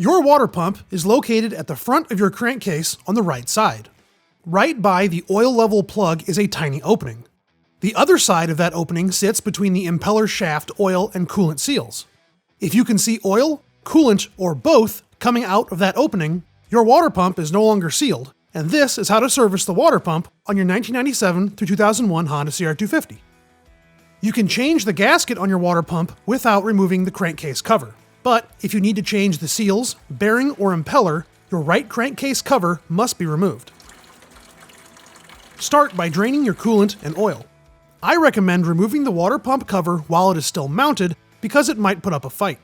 Your water pump is located at the front of your crankcase on the right side. Right by the oil level plug is a tiny opening. The other side of that opening sits between the impeller shaft oil and coolant seals. If you can see oil, coolant, or both coming out of that opening, your water pump is no longer sealed, and this is how to service the water pump on your 1997 through 2001 Honda CR250. You can change the gasket on your water pump without removing the crankcase cover. But if you need to change the seals, bearing, or impeller, your right crankcase cover must be removed. Start by draining your coolant and oil. I recommend removing the water pump cover while it is still mounted because it might put up a fight.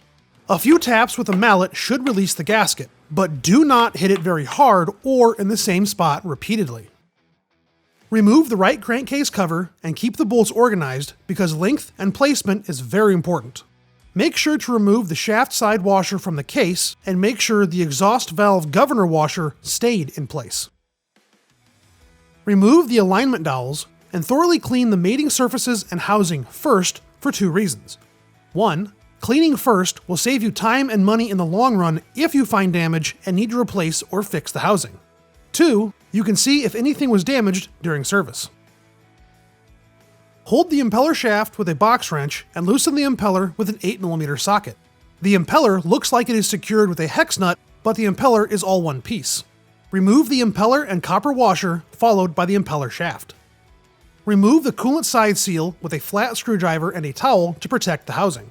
A few taps with a mallet should release the gasket, but do not hit it very hard or in the same spot repeatedly. Remove the right crankcase cover and keep the bolts organized because length and placement is very important. Make sure to remove the shaft side washer from the case and make sure the exhaust valve governor washer stayed in place. Remove the alignment dowels and thoroughly clean the mating surfaces and housing first for two reasons. 1. Cleaning first will save you time and money in the long run if you find damage and need to replace or fix the housing. 2. You can see if anything was damaged during service. Hold the impeller shaft with a box wrench and loosen the impeller with an 8mm socket. The impeller looks like it is secured with a hex nut, but the impeller is all one piece. Remove the impeller and copper washer, followed by the impeller shaft. Remove the coolant side seal with a flat screwdriver and a towel to protect the housing.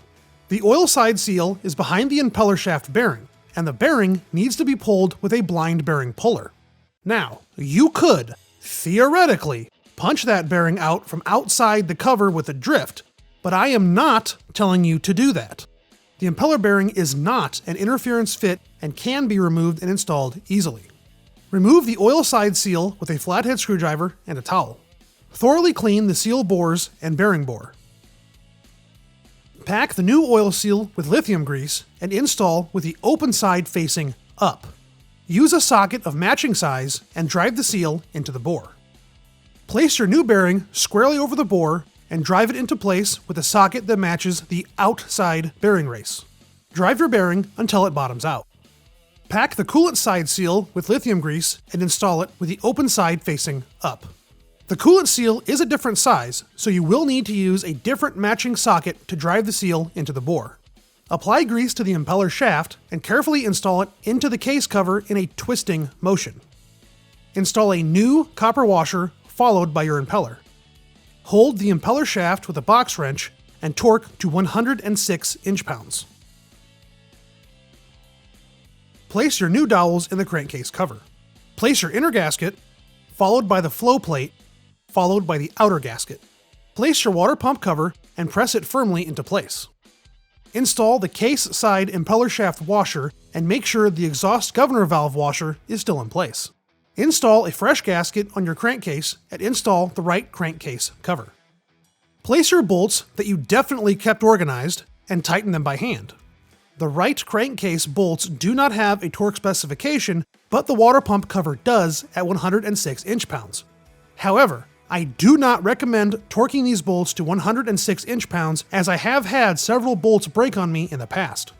The oil side seal is behind the impeller shaft bearing, and the bearing needs to be pulled with a blind bearing puller. Now, you could, theoretically, punch that bearing out from outside the cover with a drift, but I am not telling you to do that. The impeller bearing is not an interference fit and can be removed and installed easily. Remove the oil side seal with a flathead screwdriver and a towel. Thoroughly clean the seal bores and bearing bore. Pack the new oil seal with lithium grease and install with the open side facing up. Use a socket of matching size and drive the seal into the bore. Place your new bearing squarely over the bore and drive it into place with a socket that matches the outside bearing race. Drive your bearing until it bottoms out. Pack the coolant side seal with lithium grease and install it with the open side facing up. The coolant seal is a different size, so you will need to use a different matching socket to drive the seal into the bore. Apply grease to the impeller shaft and carefully install it into the case cover in a twisting motion. Install a new copper washer followed by your impeller. Hold the impeller shaft with a box wrench and torque to 106 inch-pounds. Place your new dowels in the crankcase cover. Place your inner gasket, followed by the flow plate, followed by the outer gasket. Place your water pump cover and press it firmly into place. Install the case side impeller shaft washer and make sure the exhaust governor valve washer is still in place. Install a fresh gasket on your crankcase and install the right crankcase cover. Place your bolts that you definitely kept organized and tighten them by hand. The right crankcase bolts do not have a torque specification, but the water pump cover does at 106 inch-pounds. However, I do not recommend torquing these bolts to 106 inch-pounds as I have had several bolts break on me in the past.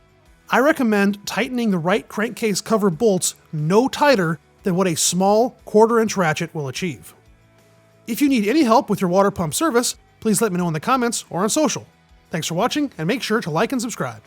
I recommend tightening the right crankcase cover bolts no tighter than what a small 1/4-inch ratchet will achieve. If you need any help with your water pump service, please let me know in the comments or on social. Thanks for watching, and make sure to like and subscribe.